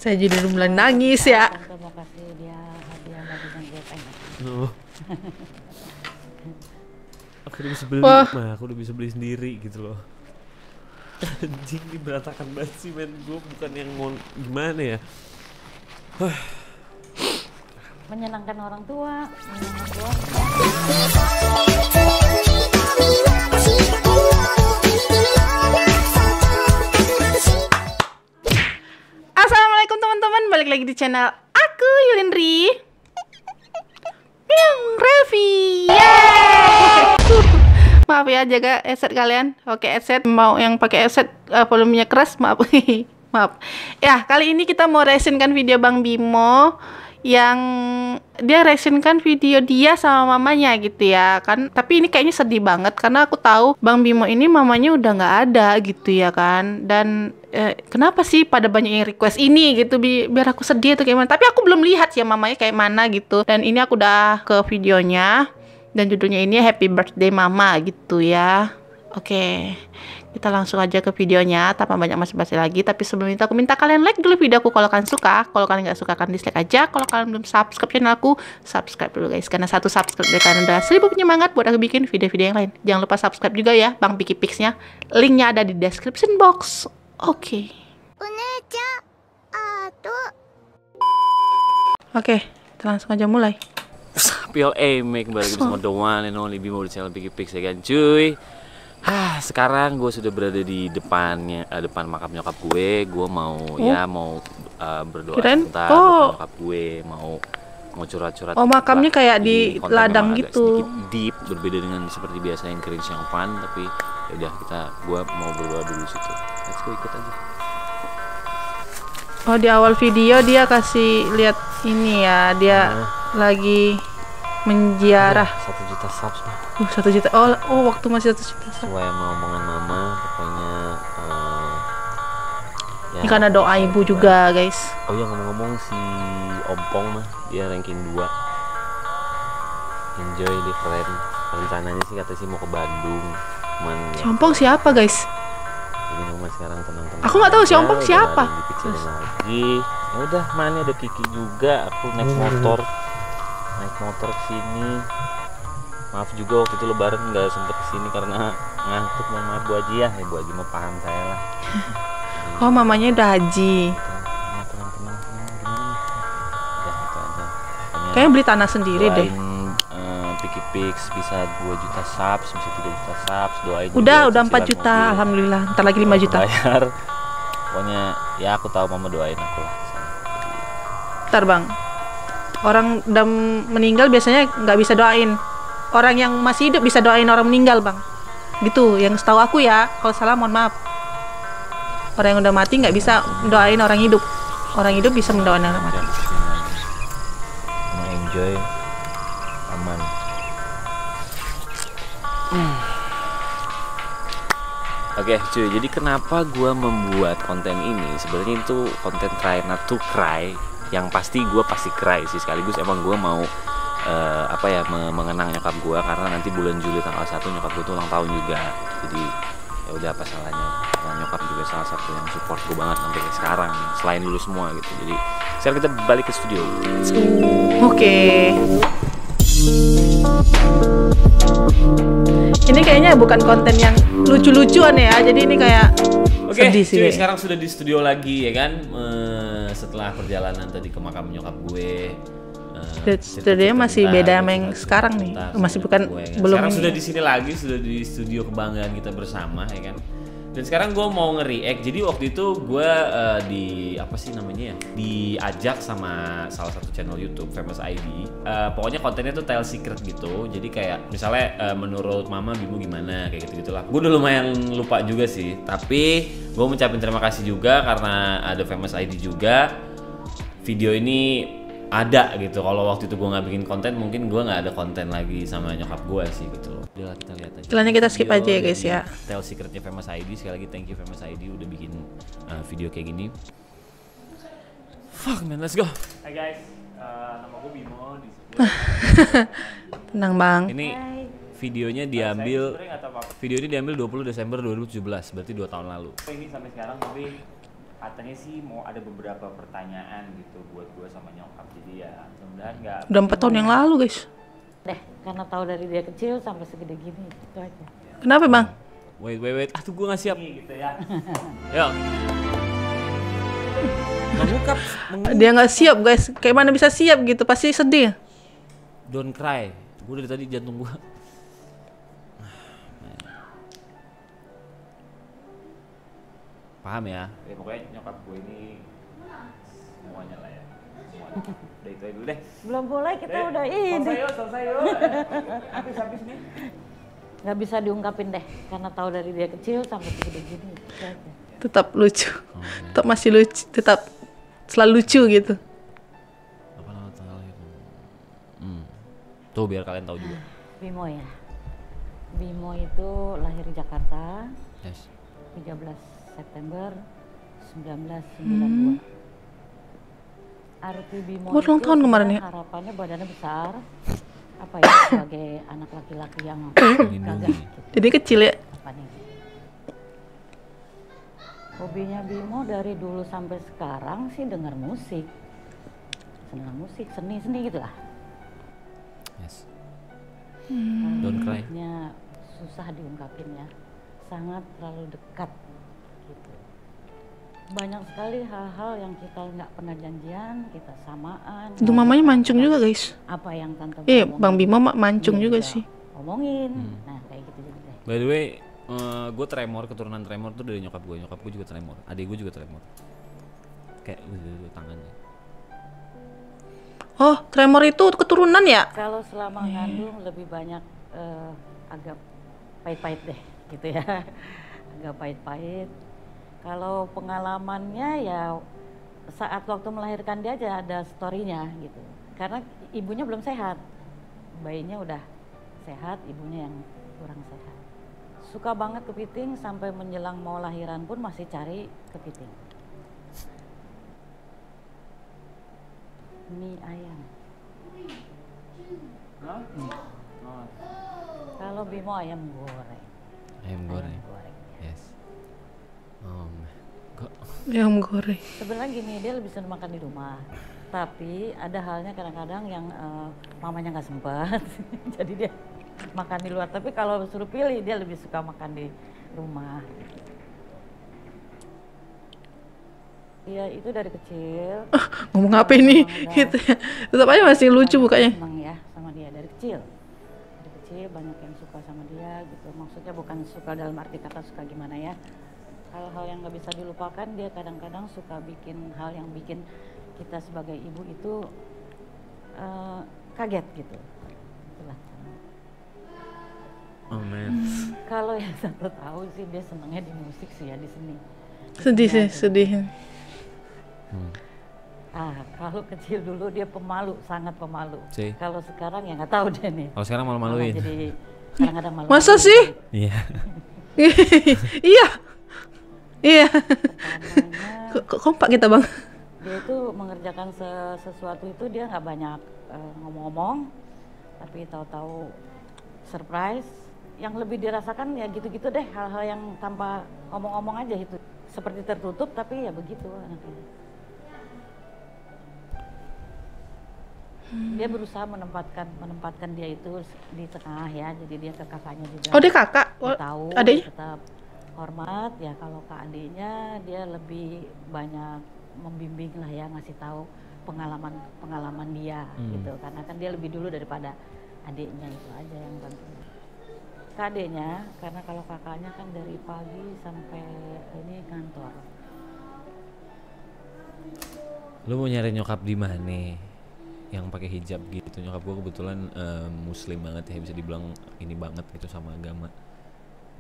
Saya jadi mulai nangis ya. Tante mau kasih dia hadiah lagi yang gepeng. Oh. Aku udah bisa beli, Wah. aku udah bisa beli sendiri gitu loh. Anjing, ini berantakan banget sih men. Gue bukan yang mau gimana ya. Menyenangkan orang tua, menyenangkan keluarga. Assalamualaikum teman-teman, balik lagi di channel aku Yulindri yang Revi. Maaf ya, jaga headset kalian. Oke, headset mau yang pakai headset volumenya keras, maaf. Maaf. Ya, kali ini kita mau reactionkan video Bang Bimo yang dia reactionkan video dia sama mamanya gitu ya kan. Tapi ini kayaknya sedih banget karena aku tahu Bang Bimo ini mamanya udah nggak ada gitu ya kan. Dan kenapa sih pada banyak yang request ini gitu biar aku sedih atau kayak mana. Tapi aku belum lihat ya mamanya kayak mana gitu. Dan ini aku udah ke videonya dan judulnya ini Happy Birthday Mama gitu ya. Oke, kita langsung aja ke videonya tanpa banyak basa-basi lagi. Tapi sebelum itu aku minta kalian like dulu videoku kalau kalian suka. Kalau kalian nggak suka kalian dislike aja. Kalau kalian belum subscribe channel aku, subscribe dulu guys. Karena satu subscribe dari kalian udah 1000 penyemangat buat aku bikin video-video yang lain. Jangan lupa subscribe juga ya Bang Piki Pixnya. Linknya ada di description box. Oke. Oke, kita langsung aja mulai. Sapio make kembali lagi bersama the one and only Bimo di channel Piki Pix ya kan cuy. Sekarang gue sudah berada di depan makam nyokap gue. Gue mau mau berdoa sebentar. Nyokap gue mau curhat-curhat. Oh, makamnya kayak di ladang gitu. Sedikit deep, berbeda dengan seperti biasa yang kering yang fun. Tapi ya udah gue mau berdoa dulu situ. Let's go, ikut aja. Oh, di awal video dia kasih lihat ini ya, dia lagi menziarah 1 juta subs mah. 1 juta. Oh, waktu masih 1 juta subs. Sesuai sama omongan mama, pokoknya ya, Ini karena doa ibu juga, guys. Oh iya, ngomong-ngomong si Ompong mah dia ranking 2. Enjoy di keren. Rencananya sih katanya sih mau ke Bandung. Cuman Si Ompong siapa, guys? jadi mama sekarang tenang-tenang. Aku nggak tahu si Ompong siapa. Dikecilin lagi. Ya udah, mana ada Kiki juga. Aku naik motor ke sini. Maaf juga waktu itu lebaran nggak sempet kesini karena ngantuk. Mohon maaf Bu Haji ya. Bu Haji mah paham saya lah. Oh, mamanya udah haji. Tenang gimana nih? Udah itu aja. Kayaknya beli tanah sendiri deh. Piki Pix bisa 2 juta subs, bisa 3 juta subs. Doain Udah juga 4 juta, mobil. alhamdulillah. Ntar lagi 5 juta. Bayar. Pokoknya ya aku tahu mama doain aku lah. Ntar Bang, orang udah meninggal biasanya nggak bisa doain. Orang yang masih hidup bisa doain orang meninggal Bang. Gitu, yang setahu aku ya. Kalau salah mohon maaf. Orang yang udah mati nggak bisa doain orang hidup. Orang hidup bisa mendoain orang mati. Mau enjoy, aman. Oke cuy, jadi kenapa gue membuat konten ini? Sebenarnya itu konten Try Not To Cry. Yang pasti gue pasti cry sih, sekaligus emang gue mau mengenang nyokap gue karena nanti bulan Juli tanggal 1 nyokap gue tuh ulang tahun juga. Jadi ya udah apa salahnya, karena nyokap juga salah satu yang support gue banget sampai sekarang selain dulu semua gitu. Jadi sekarang kita balik ke studio. Oke. Ini kayaknya bukan konten yang lucu-lucuan ya. Jadi ini kayak sedih sih. Cuy, sekarang sudah di studio lagi ya kan. Setelah perjalanan tadi ke makam nyokap gue. Studionya masih beda sama yang sekarang nih. Masih bukan gue, kan? belum. Sekarang ini. sudah di sini lagi, sudah di studio kebanggaan kita bersama ya kan. Dan sekarang gue mau nge-react. Jadi waktu itu gue diajak sama salah satu channel YouTube Famous ID. Pokoknya kontennya tuh tell secret gitu. Jadi kayak misalnya menurut Mama Bimo gimana kayak gitu-gitulah. Gue udah lumayan lupa juga sih. Tapi gue ngucapin terima kasih juga karena ada Famous ID juga. Video ini ada gitu. Kalau waktu itu gue nggak bikin konten, mungkin gue nggak ada konten lagi sama nyokap gue sih gitu loh. Udah, kita lihat aja. Iklannya kita skip aja ya guys ya. Tell secretnya Famous ID. Sekali lagi thank you Famous ID udah bikin video kayak gini. Fuck man, let's go. Hai guys, nama gue Bimo di Tenang Bang. Ini videonya diambil 20 Desember 2017, berarti 2 tahun lalu. Ini sampai sekarang tapi katanya sih mau ada beberapa pertanyaan gitu buat gue sama nyokap, jadi ya mudah-mudahan nggak. Udah 4 tahun yang lalu guys. Deh, karena tahu dari dia kecil sampai segede gini, itu aja. Kenapa bang? Wait, tuh gue nggak siap gitu ya. Yuk. Mengungkap. Dia nggak siap guys. Kayak mana bisa siap gitu? Pasti sedih. Don't cry. Gue dari tadi jantung gue. Paham ya? Ya pokoknya nyokap gue ini semuanya lah ya. Semuanya. Udah itu aja dulu deh. Belum mulai kita udah ini. Selesai yuk. Habis nih. Nggak bisa diungkapin deh, karena tahu dari dia kecil sampai segede gini, itu aja. Tetap lucu. Tetap masih lucu. Tetap selalu lucu gitu. Apa nama tanggal itu? Tuh biar kalian tahu juga. Bimo ya. Bimo itu lahir di Jakarta. Yes. 13 September 1992. Arti Bimo Baru ulang tahun kemarin ya? harapannya badannya besar. Apa ya, sebagai anak laki-laki yang gagah gitu. Jadi kecil ya. Apa nih? Hobinya Bimo dari dulu sampai sekarang sih dengar musik. Senang musik, seni-seni gitu lah. Yes. Don't cry. Nya susah diungkapin ya. Sangat terlalu dekat gitu. Banyak sekali hal-hal yang kita nggak pernah janjian, kita samaan. Itu mamanya mancung juga guys. Apa yang tante Bang Bimo mancung dia juga juga sih. omongin. Nah kayak gitu jadi deh. By the way, gue tremor, keturunan tremor tuh dari nyokap gue. Nyokap gue juga tremor, adik gue juga tremor. Kayak tangannya. Oh, tremor itu keturunan ya? Kalau selama ngandung lebih banyak agak pahit-pahit deh gitu ya. Agak pahit-pahit. Kalau pengalamannya ya saat waktu melahirkan dia aja ada story-nya gitu. Karena ibunya belum sehat. Bayinya udah sehat, ibunya yang kurang sehat. Suka banget kepiting sampai menjelang mau lahiran pun masih cari kepiting. Mie ayam. Kalau Bimo ayam goreng. Ayam goreng. Ayam goreng. Yes. Kok Ayam goreng. Sebenarnya gini, dia lebih senang makan di rumah. Tapi ada halnya kadang-kadang yang mamanya nggak sempat, jadi dia makan di luar. Tapi kalau suruh pilih, dia lebih suka makan di rumah. Iya, itu dari kecil. Ngomong apa ini? Gitu ya. Tetap aja masih lucu bukanya. Senang ya sama dia dari kecil. Dari kecil banyak yang suka sama dia gitu. Maksudnya bukan suka dalam arti kata suka gimana ya. Hal-hal yang nggak bisa dilupakan, dia kadang-kadang suka bikin hal yang bikin kita sebagai ibu itu kaget gitu. Itulah. man. Kalau yang satu tahu sih dia senangnya di musik sih ya, di seni. Sedih sih, sedih. Kalau kecil dulu dia pemalu, sangat pemalu. Si. Kalau sekarang ya nggak tahu deh nih. Kalau sekarang malu-maluin. Malah jadi kadang-kadang malu. Masa sih? Iya. Iya. Iya. Pertamanya Kok kompak kita bang? dia itu mengerjakan sesuatu itu dia nggak banyak ngomong-ngomong, tapi tahu-tahu surprise. Yang lebih dirasakan ya gitu-gitu deh, hal-hal yang tanpa ngomong-ngomong aja itu. Seperti tertutup tapi ya begitu anaknya. Dia berusaha menempatkan dia itu di tengah ya, jadi dia ke kakaknya juga. Oh dia kakak? Dia tahu, Adiknya? tetap hormat ya. Kalau ke adiknya dia lebih banyak membimbing lah ya, ngasih tahu pengalaman dia gitu, karena kan dia lebih dulu daripada adiknya, itu aja yang bantu. Ke adiknya, karena kalau kakaknya kan dari pagi sampai ini kantor. Lu mau nyari nyokap di mana? Yang pakai hijab gitu. Nyokap gue kebetulan muslim banget ya, bisa dibilang ini banget gitu sama agama.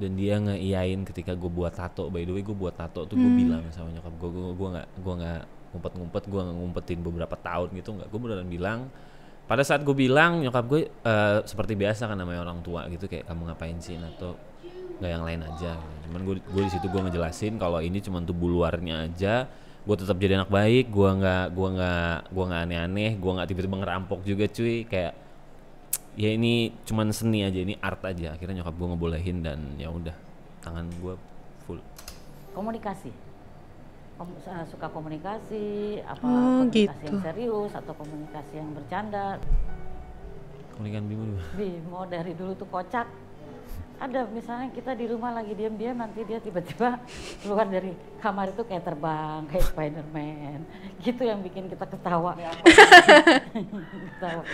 Dan dia ngeiyain ketika gue buat tato. By the way, gue buat tato tuh gue bilang sama nyokap gue nggak ngumpet-ngumpet, gue nggak ngumpetin beberapa tahun gitu, nggak. Gue beneran bilang. Pada saat gue bilang, nyokap gue seperti biasa kan namanya orang tua gitu, kayak kamu ngapain sih nato, nggak yang lain aja. Cuman gue di situ gue ngejelasin kalau ini cuma tubuh luarnya aja. Gue tetap jadi anak baik, gue nggak aneh-aneh, gue nggak tiba-tiba ngerampok juga cuy, kayak ya ini cuman seni aja, ini art aja. Akhirnya nyokap gue ngebolehin dan ya udah, tangan gue full. Komunikasi. suka komunikasi, apa Oh, komunikasi gitu. yang serius atau komunikasi yang bercanda. Komunikan Bimo. Bimo dari dulu tuh kocak. Ada misalnya kita di rumah lagi diam-diam, nanti dia tiba-tiba keluar dari kamar itu kayak terbang, kayak Spiderman. Gitu yang bikin kita ketawa. Ketawa.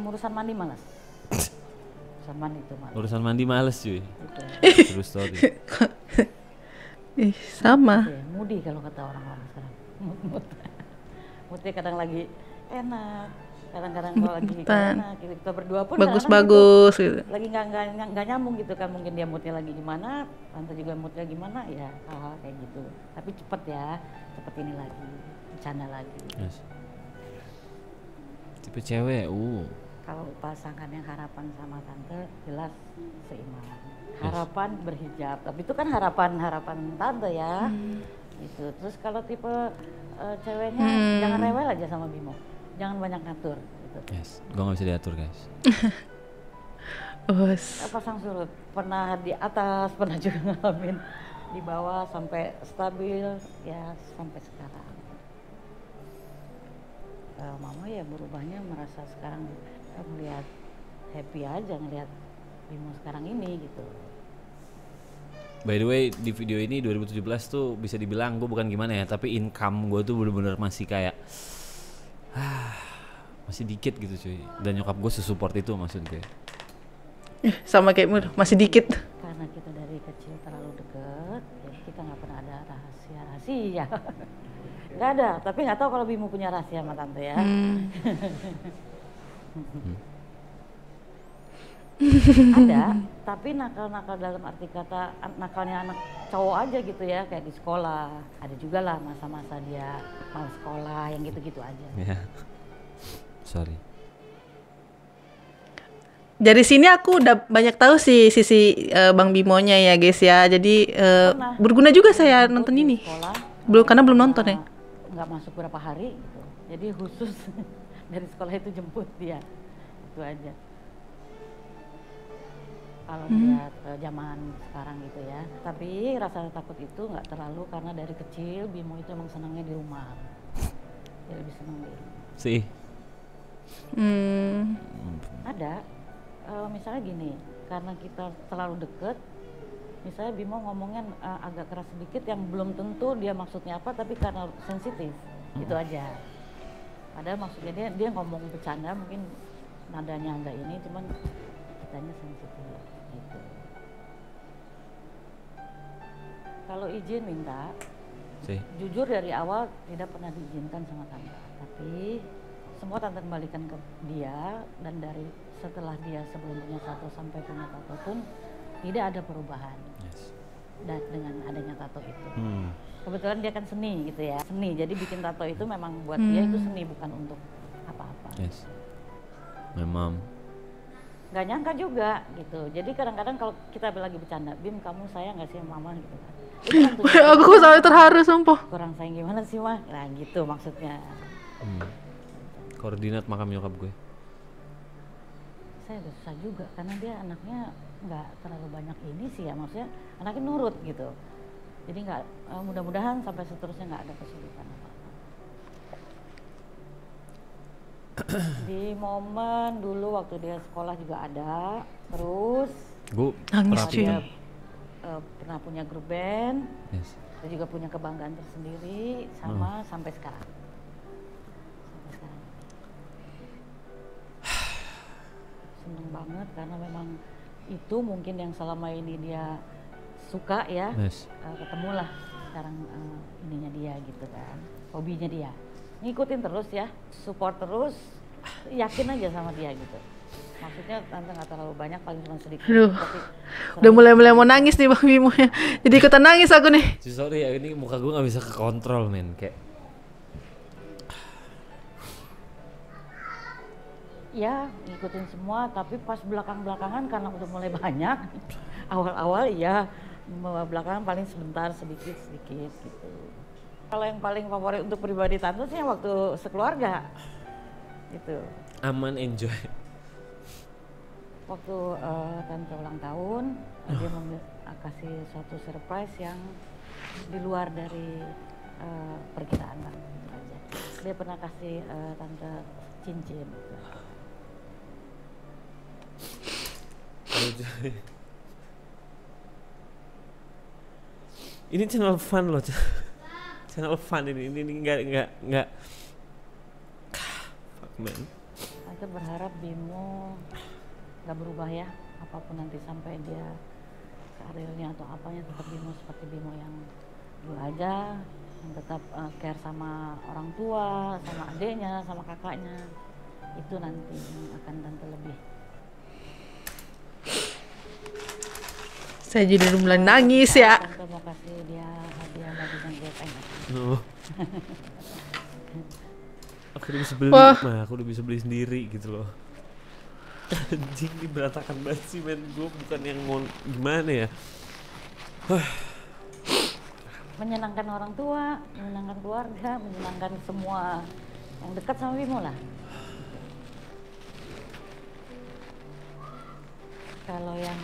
Urusan mandi malas. Urusan mandi itu malas. Urusan mandi males cuy. Gitu. True story. Ih, sama. Oke, moody kalau kata orang-orang sekarang. Moodnya kadang lagi enak, kadang-kadang kalau lagi Bukan. enak. Kita berdua pun kadang-kadang Bagus-bagus gitu. gitu. Lagi nggak nyambung gitu kan, mungkin dia moodnya lagi gimana, tante juga moodnya gimana, ya hal-hal kayak gitu. Tapi cepet ya, cepet ini lagi, bercanda lagi. Yes. Tipe cewek, Kalau pasangan yang harapan sama tante jelas seimbang. Harapan berhijab, tapi itu kan harapan tante ya. Gitu. Terus kalau tipe ceweknya jangan rewel aja sama Bimo, jangan banyak ngatur. Gitu. Yes, gua nggak bisa diatur guys. Pasang surut, pernah di atas, pernah juga ngalamin di bawah sampai stabil, ya sampai sekarang. Mama ya berubahnya merasa sekarang melihat happy aja ngelihat Bimo sekarang ini gitu. By the way, di video ini 2017 tuh bisa dibilang gue bukan gimana ya, tapi income gue tuh bener-bener masih kayak masih dikit gitu cuy. Dan nyokap gue sesupport itu maksud gue. Sama kayak Mur, masih dikit. Karena kita dari kecil terlalu deket, jadi kita nggak pernah ada rahasia. Nggak ada, tapi nggak tahu kalau Bimo punya rahasia sama tante ya. Ada, tapi nakal-nakal dalam arti kata nakalnya anak cowok aja gitu ya, kayak di sekolah. Ada juga lah masa-masa dia mau sekolah yang gitu-gitu aja. Ya. Sorry. Dari sini aku udah banyak tahu sih sisi Bang Bimonya ya guys ya. Jadi berguna juga saya nonton ini. Sekolah, Karena belum nonton ya. nggak masuk berapa hari gitu. Jadi khusus dari sekolah itu jemput dia. Itu aja. Kalau lihat zaman sekarang gitu ya. Tapi rasa takut itu nggak terlalu karena dari kecil Bimo itu emang senangnya di rumah. Dia lebih senang di rumah. Sih. Ada. Misalnya gini, karena kita terlalu deket, misalnya Bimo ngomongnya agak keras sedikit yang belum tentu dia maksudnya apa, tapi karena sensitif, itu aja. Padahal maksudnya dia ngomong bercanda, mungkin nadanya agak ini, cuman kitanya sensitif gitu. Kalau izin minta, Sih. jujur dari awal tidak pernah diizinkan sama tante, tapi semua tante kembalikan ke dia, dan dari setelah dia sebelum punya tato sampai punya tato pun tidak ada perubahan. Yes. Dan dengan adanya tato itu, kebetulan dia kan seni gitu ya, seni, jadi bikin tato itu memang buat dia itu seni, bukan untuk apa-apa. Yes. Memang. Nggak nyangka juga gitu, jadi kadang-kadang kalau kita lagi bercanda, Bim kamu sayang nggak sih sama mama gitu kan. Aku sampai terharu sumpah. Kurang sayang gimana sih mah, nah gitu maksudnya. Koordinat makam nyokap gue. Saya agak susah juga karena dia anaknya nggak terlalu banyak ini sih ya, maksudnya anaknya nurut gitu, jadi nggak mudah-mudahan sampai seterusnya nggak ada kesulitan apa-apa. Di momen dulu waktu dia sekolah juga ada, terus Gue Nangis cuy. dia pernah punya grup band, Yes. dia juga punya kebanggaan tersendiri sama sampai sekarang. Seneng banget karena memang itu mungkin yang selama ini dia suka ya. Yes. Ketemulah sekarang ininya dia gitu kan, hobinya dia. Ngikutin terus ya, support terus, yakin aja sama dia gitu. Maksudnya tante nggak terlalu banyak, paling cuma sedikit. Aduh. Tapi Udah mulai mau nangis nih Bang Bimo ya. Jadi ikutan nangis aku nih. Sorry ya, ini muka gue nggak bisa kekontrol men, kayak ya ngikutin semua, tapi pas belakang-belakangan karena udah mulai banyak. Awal-awal ya, belakangan paling sebentar, sedikit-sedikit gitu. Kalau yang paling favorit untuk pribadi tante sih yang waktu sekeluarga gitu. aman, enjoy. Waktu tante ulang tahun, dia kasih suatu surprise yang di luar dari perkiraan lah, gitu aja. Dia pernah kasih tante cincin gitu. Ini channel fun loh, channel fun ini nggak fuck man. Tante berharap Bimo nggak berubah ya, apapun nanti sampai dia karirnya atau apanya, tetap Bimo seperti Bimo yang dulu aja, yang tetap care sama orang tua, sama adiknya, sama kakaknya. Itu nanti yang akan tante lebih. Saya jadi mulai nangis ya. Tante mau kasih dia hadiah lagi yang dia pengen. Oh. Aku udah bisa beli, aku udah bisa beli sendiri gitu loh. Anjing, ini berantakan banget sih men. Gue bukan yang mau gimana ya. Menyenangkan orang tua, menyenangkan keluarga, menyenangkan semua yang dekat sama Bimo lah. Kalau yang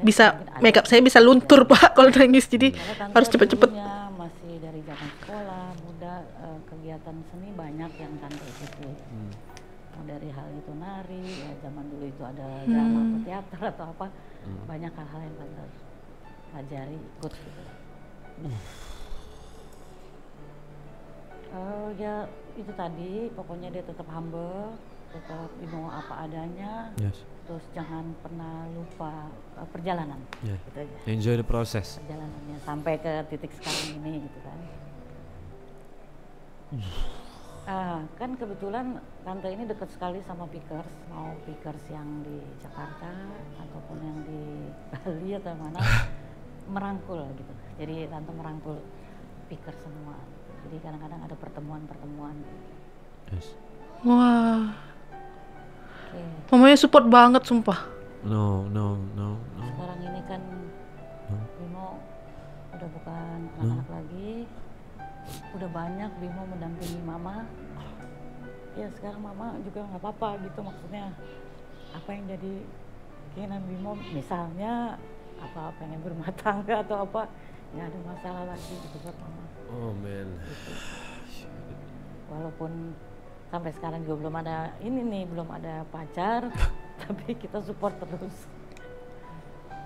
bisa makeup saya bisa luntur Pak kalau nangis, jadi harus cepet-cepet. Masih dari zaman sekolah muda, kegiatan seni banyak yang tante ikuti. Dari hal itu nari, ya zaman dulu itu ada drama atau teater atau apa, banyak hal-hal yang tante pelajari ikut gitu. Ya itu tadi, pokoknya dia tetap humble, tetap Bimo apa adanya. Yes. Terus jangan pernah lupa perjalanan, gitu aja. Enjoy the process. Perjalanannya sampai ke titik sekarang ini, gitu kan. Kan kebetulan tante ini dekat sekali sama Pickers, mau Pickers yang di Jakarta ataupun yang di Bali atau mana, merangkul gitu. Jadi tante merangkul Pickers semua. Jadi kadang-kadang ada pertemuan-pertemuan. Yes. Wah. Mamanya support banget sumpah. No. Sekarang ini kan Bimo udah bukan anak-anak lagi, udah banyak Bimo mendampingi mama. Ya sekarang mama juga nggak apa-apa gitu, maksudnya apa yang jadi keinginan Bimo, misalnya apa pengen berumah tangga atau apa, nggak ada masalah lagi gitu buat mama. Oh man. Gitu. Walaupun sampai sekarang juga belum ada belum ada pacar, tapi kita support terus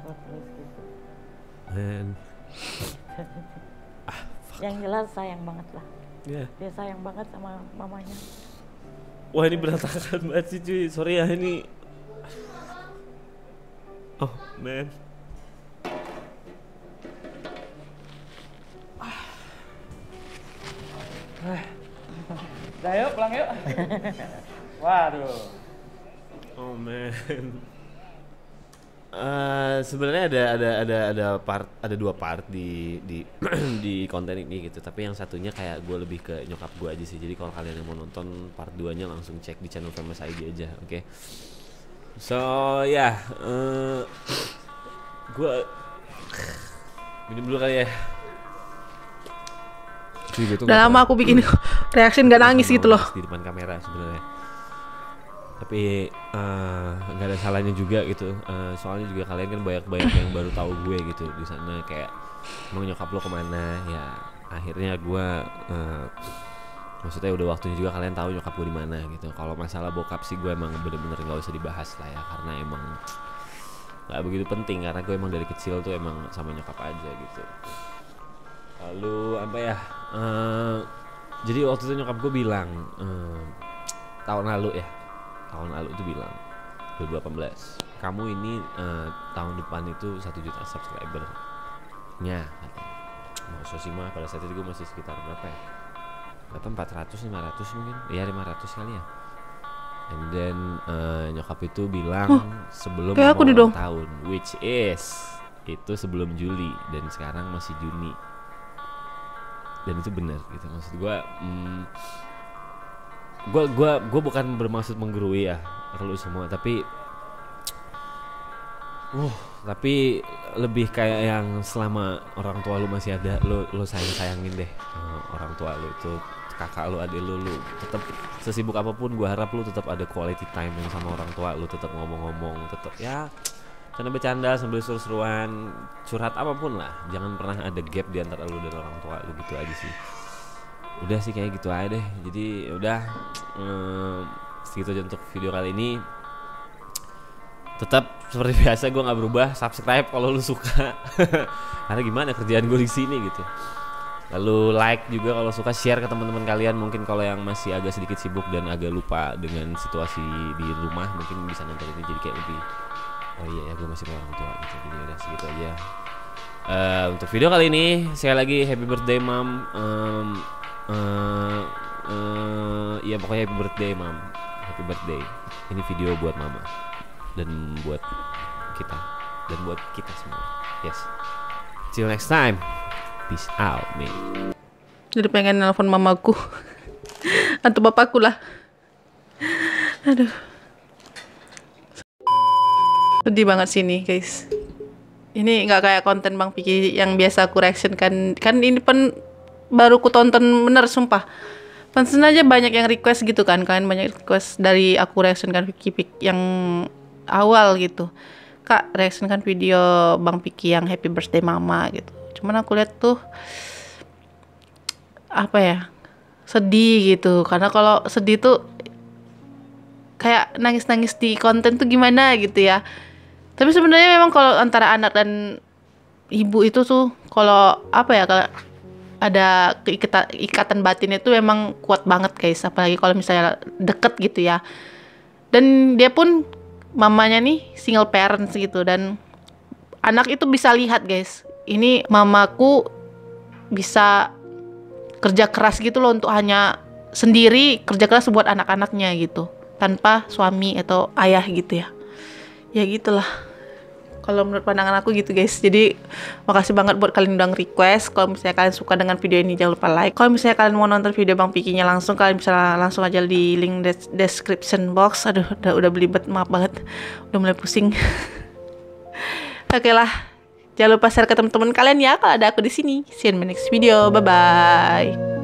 gitu. Man. Yang jelas sayang banget lah. Yeah. Dia sayang banget sama mamanya. Wah ini berantakan banget sih cuy, sorry ya ini. Oh man. Udah yuk, pulang yuk. Waduh. Oh man. Sebenarnya ada dua part di di konten ini gitu, tapi yang satunya kayak gue lebih ke nyokap gue aja sih. Jadi kalau kalian yang mau nonton part 2-nya langsung cek di channel Famous ID aja, oke? So ya, gue minum dulu kali ya. Gitu, udah lama aku bikin reaksi nggak nangis gitu loh di depan kamera sebenarnya, tapi nggak ada salahnya juga gitu. Soalnya juga kalian kan banyak yang baru tahu gue gitu di sana, kayak emang nyokap lo kemana ya. Akhirnya gue maksudnya udah waktunya juga kalian tahu nyokap gue di mana gitu. Kalau masalah bokap sih gue emang bener-bener nggak usah dibahas lah ya, karena emang nggak begitu penting, karena gue emang dari kecil tuh emang sama nyokap aja gitu. Lalu apa ya, jadi waktu itu nyokap gue bilang tahun lalu tuh bilang 2018, kamu ini tahun depan itu 1 juta subscribernya. Maksudnya sih mah pada saat itu gue masih sekitar berapa ya, 400 500 mungkin ya, 500 kali ya. And then nyokap itu bilang sebelum mau ulang tahun, which is itu sebelum Juli dan sekarang masih Juni. Dan itu benar gitu, maksud gue bukan bermaksud menggurui ya kalau semua, tapi lebih kayak yang selama orang tua lu masih ada, lu sayangin deh orang tua lu itu, kakak lu, adik lu tetap sesibuk apapun gue harap lu tetap ada quality time yang sama orang tua lu, tetap ngomong-ngomong, tetap ya bercanda sambil seru-seruan, curhat apapun lah. Jangan pernah ada gap di antara lu dan orang tua lu, gitu aja sih. Udah sih kayak gitu aja deh. Jadi udah segitu aja untuk video kali ini. Tetap seperti biasa gue nggak berubah, subscribe kalau lu suka. Karena gimana kerjaan gue di sini gitu. Lalu like juga kalau suka, share ke teman-teman kalian. Mungkin kalau yang masih agak sedikit sibuk dan agak lupa dengan situasi di rumah, mungkin bisa nonton ini jadi kayak lebih, oh iya ya gue masih punya orang tua gitu. Jadi udah segitu aja. Untuk video kali ini sekali lagi happy birthday mom. Ya pokoknya happy birthday mom, happy birthday. Ini video buat mama dan buat kita dan buat kita semua. Yes. See you next time. Peace out, man. Jadi pengen nelfon mamaku atau bapakku lah. Aduh. Sedih banget sini, guys. Ini nggak kayak konten Bang Piki yang biasa aku reaction kan. Kan ini pun baru ku tonton bener, sumpah. Pantesan aja banyak yang request gitu kan. Kalian banyak request dari aku reaction kan Piki yang awal gitu. Kak, reaction kan video Bang Piki yang happy birthday mama gitu. Cuman aku lihat tuh apa ya, sedih gitu. Karena kalau sedih tuh kayak nangis-nangis di konten tuh gimana gitu ya. Tapi sebenarnya memang kalau antara anak dan ibu itu tuh kalau apa ya, kalau ada ikatan batin itu memang kuat banget guys. Apalagi kalau misalnya deket gitu ya. Dan dia pun mamanya nih single parents gitu, dan anak itu bisa lihat guys, ini mamaku bisa kerja keras gitu loh untuk hanya sendiri kerja keras buat anak-anaknya gitu, tanpa suami atau ayah gitu ya. Ya gitulah kalau menurut pandangan aku gitu guys. Jadi makasih banget buat kalian udah request. Kalau misalnya kalian suka dengan video ini jangan lupa like. Kalau misalnya kalian mau nonton video Bang Pikinya langsung, kalian bisa langsung aja di link description box. Aduh udah belibet, maaf banget, udah mulai pusing. Oke lah, jangan lupa share ke teman-teman kalian ya kalau ada aku di sini. See you in my next video, bye bye.